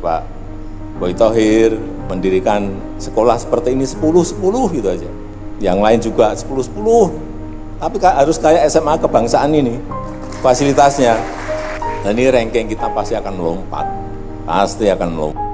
Pak Boy Thohir mendirikan sekolah seperti ini 10-10 gitu aja. Yang lain juga 10-10. Tapi harus kayak SMA kebangsaan ini fasilitasnya. Dan ini ranking kita pasti akan melompat. Pasti akan melompat.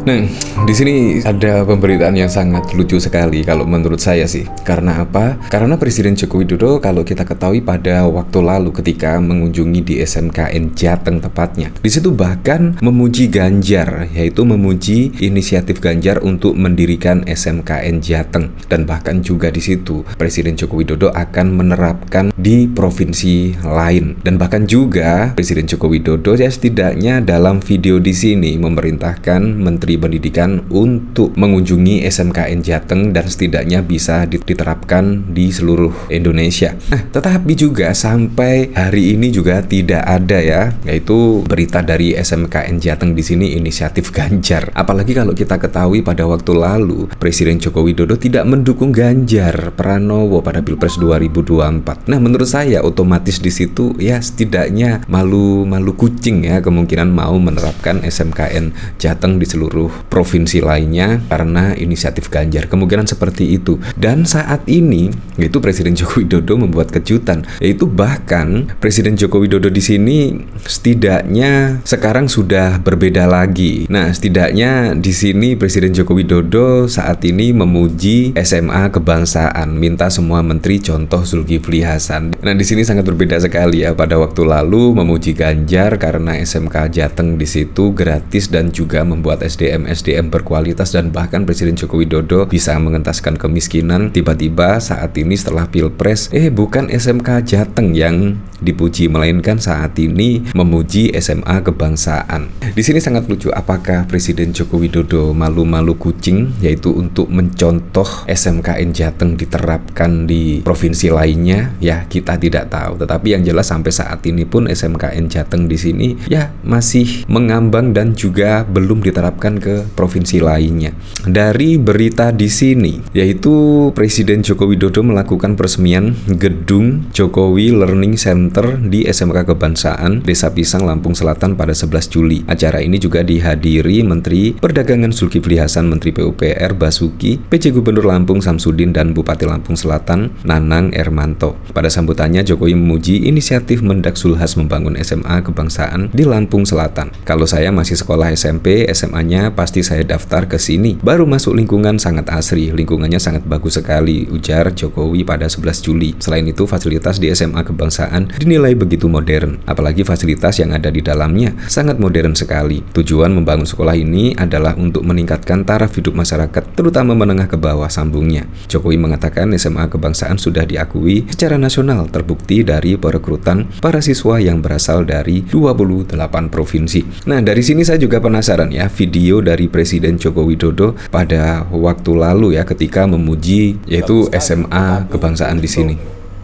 Nah, di sini ada pemberitaan yang sangat lucu sekali kalau menurut saya sih. Karena apa? Karena Presiden Joko Widodo kalau kita ketahui pada waktu lalu ketika mengunjungi di SMKN Jateng tepatnya, di situ bahkan memuji Ganjar, yaitu memuji inisiatif Ganjar untuk mendirikan SMKN Jateng, dan bahkan juga di situ Presiden Joko Widodo akan menerapkan di provinsi lain, dan bahkan juga Presiden Joko Widodo ya setidaknya dalam video di sini memerintahkan Menteri Pendidikan untuk mengunjungi SMKN Jateng dan setidaknya bisa diterapkan di seluruh Indonesia. Nah, tetapi juga sampai hari ini juga tidak ada ya, yaitu berita dari SMKN Jateng di sini inisiatif Ganjar. Apalagi kalau kita ketahui pada waktu lalu Presiden Joko Widodo tidak mendukung Ganjar Pranowo pada Pilpres 2024. Nah, menurut saya otomatis di situ ya setidaknya malu kucing ya kemungkinan mau menerapkan SMKN Jateng di seluruh provinsi lainnya karena inisiatif Ganjar, kemungkinan seperti itu. Dan saat ini yaitu Presiden Joko Widodo membuat kejutan, yaitu bahkan Presiden Joko Widodo di sini setidaknya sekarang sudah berbeda lagi. Nah, setidaknya di sini Presiden Joko Widodo saat ini memuji SMA kebangsaan, minta semua menteri contoh Zulkifli Hasan. Nah, di sini sangat berbeda sekali ya. Pada waktu lalu memuji Ganjar karena SMK Jateng di situ gratis dan juga membuat SDM berkualitas, dan bahkan Presiden Joko Widodo bisa mengentaskan kemiskinan. Tiba-tiba saat ini setelah Pilpres bukan SMK Jateng yang dipuji, melainkan saat ini memuji SMA kebangsaan. Di sini sangat lucu, apakah Presiden Joko Widodo malu kucing, yaitu untuk mencontoh SMKN Jateng diterapkan di provinsi lainnya? Ya, kita tidak tahu. Tetapi yang jelas sampai saat ini pun SMKN Jateng di sini ya masih mengambang dan juga belum diterapkan ke provinsi lainnya. Dari berita di sini, yaitu Presiden Joko Widodo melakukan peresmian gedung Jokowi Learning Center di SMK Kebangsaan Desa Pisang, Lampung Selatan pada 11 Juli. Acara ini juga dihadiri Menteri Perdagangan Zulkifli Hasan, Menteri PUPR Basuki, PJ Gubernur Lampung Samsudin, dan Bupati Lampung Selatan Nanang Ermanto. Pada sambutannya, Jokowi memuji inisiatif Mendak Zulhas membangun SMA Kebangsaan di Lampung Selatan. Kalau saya masih sekolah SMP, SMA-nya pasti saya daftar ke sini. Baru masuk lingkungan sangat asri, lingkungannya sangat bagus sekali, ujar Jokowi pada 11 Juli. Selain itu, fasilitas di SMA Kebangsaan dinilai begitu modern, apalagi fasilitas yang ada di dalamnya sangat modern sekali. Tujuan membangun sekolah ini adalah untuk meningkatkan taraf hidup masyarakat, terutama menengah ke bawah, sambungnya. Jokowi mengatakan SMA Kebangsaan sudah diakui secara nasional, terbukti dari perekrutan para siswa yang berasal dari 28 provinsi. Nah, dari sini saya juga penasaran ya, video dari Presiden Joko Widodo pada waktu lalu ya ketika memuji yaitu SMA Kebangsaan di sini.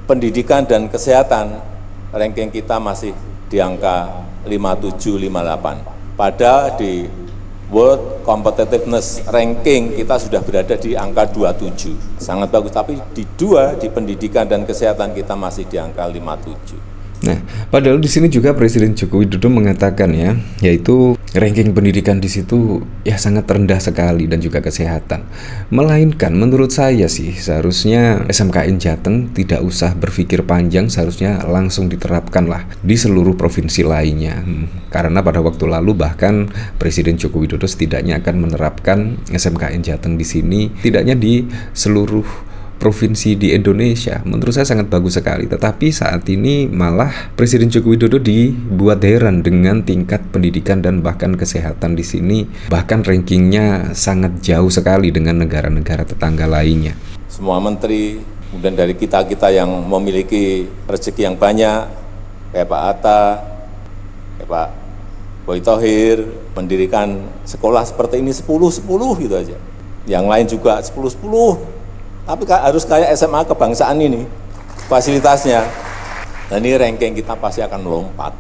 Pendidikan dan kesehatan ranking kita masih di angka 57-58. Padahal di World Competitiveness Ranking kita sudah berada di angka 27. Sangat bagus, tapi di pendidikan dan kesehatan kita masih di angka 57. Nah, padahal di sini juga Presiden Joko Widodo mengatakan ya, yaitu ranking pendidikan di situ ya sangat rendah sekali, dan juga kesehatan. Melainkan menurut saya sih seharusnya SMKN Jateng tidak usah berpikir panjang, seharusnya langsung diterapkan lah di seluruh provinsi lainnya. Karena pada waktu lalu bahkan Presiden Joko Widodo setidaknya akan menerapkan SMKN Jateng di sini, tidaknya di seluruh provinsi di Indonesia. Menurut saya sangat bagus sekali. Tetapi saat ini malah Presiden Joko Widodo dibuat heran dengan tingkat pendidikan dan bahkan kesehatan di sini. Bahkan rankingnya sangat jauh sekali dengan negara-negara tetangga lainnya. Semua menteri, kemudian dari kita-kita yang memiliki rezeki yang banyak, kayak Pak Atta, kayak Pak Boy Thohir, mendirikan sekolah seperti ini 10-10 gitu aja. Yang lain juga 10-10. Tapi harus kayak SMA kebangsaan ini fasilitasnya. Dan ini ranking kita pasti akan melompat.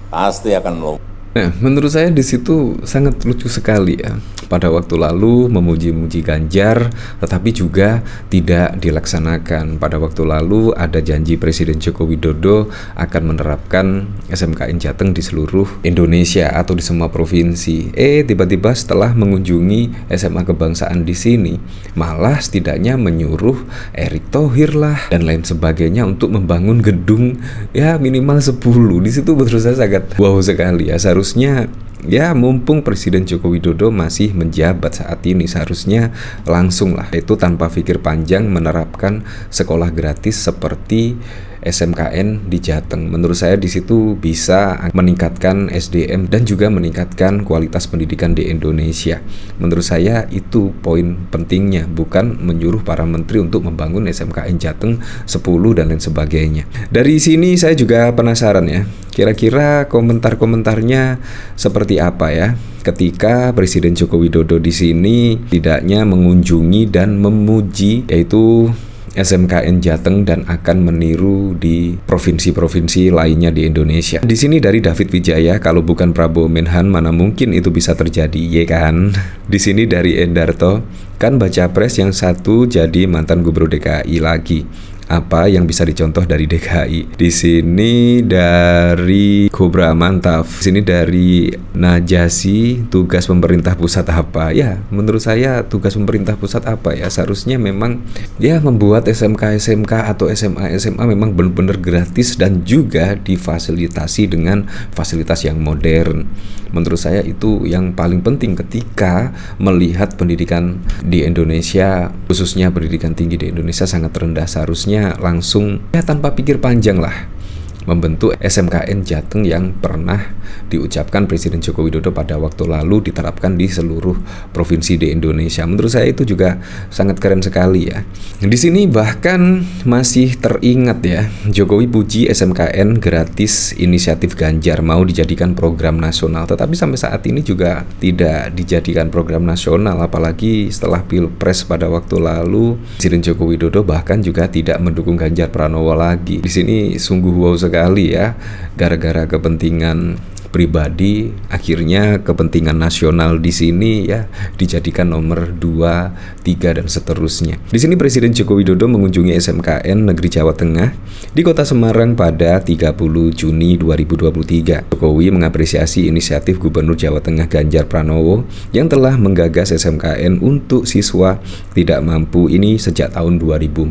Pasti akan melompat. Nah, menurut saya di situ sangat lucu sekali ya. Pada waktu lalu memuji-muji Ganjar, tetapi juga tidak dilaksanakan. Pada waktu lalu ada janji Presiden Joko Widodo akan menerapkan SMKN Jateng di seluruh Indonesia atau di semua provinsi. Tiba-tiba setelah mengunjungi SMA Kebangsaan di sini, malah setidaknya menyuruh Erick Thohir lah dan lain sebagainya untuk membangun gedung ya minimal 10. Di situ menurut saya sangat wow sekali ya. Seharusnya ya mumpung Presiden Joko Widodo masih menjabat saat ini, seharusnya langsung lah itu tanpa pikir panjang menerapkan sekolah gratis seperti SMKN di Jateng. Menurut saya di situ bisa meningkatkan SDM dan juga meningkatkan kualitas pendidikan di Indonesia. Menurut saya itu poin pentingnya, bukan menyuruh para menteri untuk membangun SMKN Jateng 10 dan lain sebagainya. Dari sini saya juga penasaran ya, kira-kira komentar-komentarnya seperti apa ya ketika Presiden Joko Widodo di sini tidaknya mengunjungi dan memuji yaitu SMKN Jateng dan akan meniru di provinsi-provinsi lainnya di Indonesia. Di sini dari David Wijaya, kalau bukan Prabowo Menhan mana mungkin itu bisa terjadi, ya kan? Di sini dari Endarto, kan baca pres yang satu jadi mantan gubernur DKI lagi. Apa yang bisa dicontoh dari DKI? Di sini dari Kobra Mantap, di sini dari Najasi, tugas pemerintah pusat apa? Ya, menurut saya tugas pemerintah pusat apa ya? Seharusnya memang ya membuat SMK atau SMA memang benar-benar gratis dan juga difasilitasi dengan fasilitas yang modern. Menurut saya itu yang paling penting ketika melihat pendidikan di Indonesia, khususnya pendidikan tinggi di Indonesia sangat rendah. Seharusnya langsung ya tanpa pikir panjang lah membentuk SMKN Jateng yang pernah diucapkan Presiden Joko Widodo pada waktu lalu diterapkan di seluruh provinsi di Indonesia. Menurut saya itu juga sangat keren sekali ya. Di sini bahkan masih teringat ya, Jokowi puji SMKN gratis inisiatif Ganjar mau dijadikan program nasional, tetapi sampai saat ini juga tidak dijadikan program nasional, apalagi setelah Pilpres pada waktu lalu Presiden Joko Widodo bahkan juga tidak mendukung Ganjar Pranowo lagi. Di sini sungguh wow sekali ya, gara-gara kepentingan pribadi akhirnya kepentingan nasional di sini ya dijadikan nomor 2, 3 dan seterusnya. Di sini Presiden Joko Widodo mengunjungi SMKN Negeri Jawa Tengah di Kota Semarang pada 30 Juni 2023. Jokowi mengapresiasi inisiatif Gubernur Jawa Tengah Ganjar Pranowo yang telah menggagas SMKN untuk siswa tidak mampu ini sejak tahun 2014.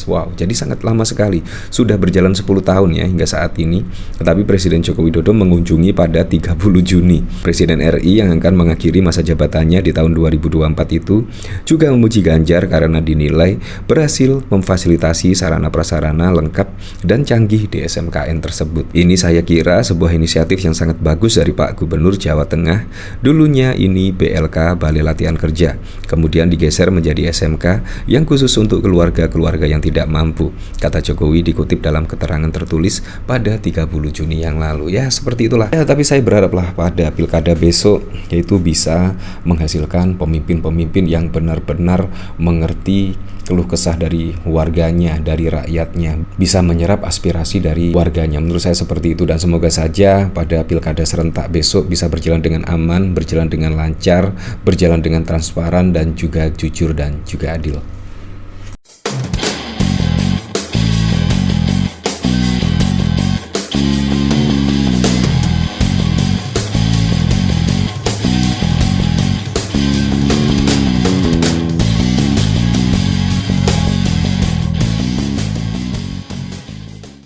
Wow, jadi sangat lama sekali. Sudah berjalan 10 tahun ya hingga saat ini. Tetapi Presiden Joko Widodo mengunjungi pada 30 Juni. Presiden RI yang akan mengakhiri masa jabatannya di tahun 2024 itu juga memuji Ganjar karena dinilai berhasil memfasilitasi sarana prasarana lengkap dan canggih di SMKN tersebut. Ini saya kira sebuah inisiatif yang sangat bagus dari Pak Gubernur Jawa Tengah. Dulunya ini BLK Balai Latihan Kerja, kemudian digeser menjadi SMK yang khusus untuk keluarga-keluarga yang tidak mampu, kata Jokowi dikutip dalam keterangan tertulis pada 30 Juni yang lalu. Ya seperti itulah ya, tapi saya berharaplah pada pilkada besok yaitu bisa menghasilkan pemimpin-pemimpin yang benar-benar mengerti keluh kesah dari warganya, dari rakyatnya, bisa menyerap aspirasi dari warganya. Menurut saya seperti itu, dan semoga saja pada pilkada serentak besok bisa berjalan dengan aman, berjalan dengan lancar, berjalan dengan transparan dan juga jujur dan juga adil.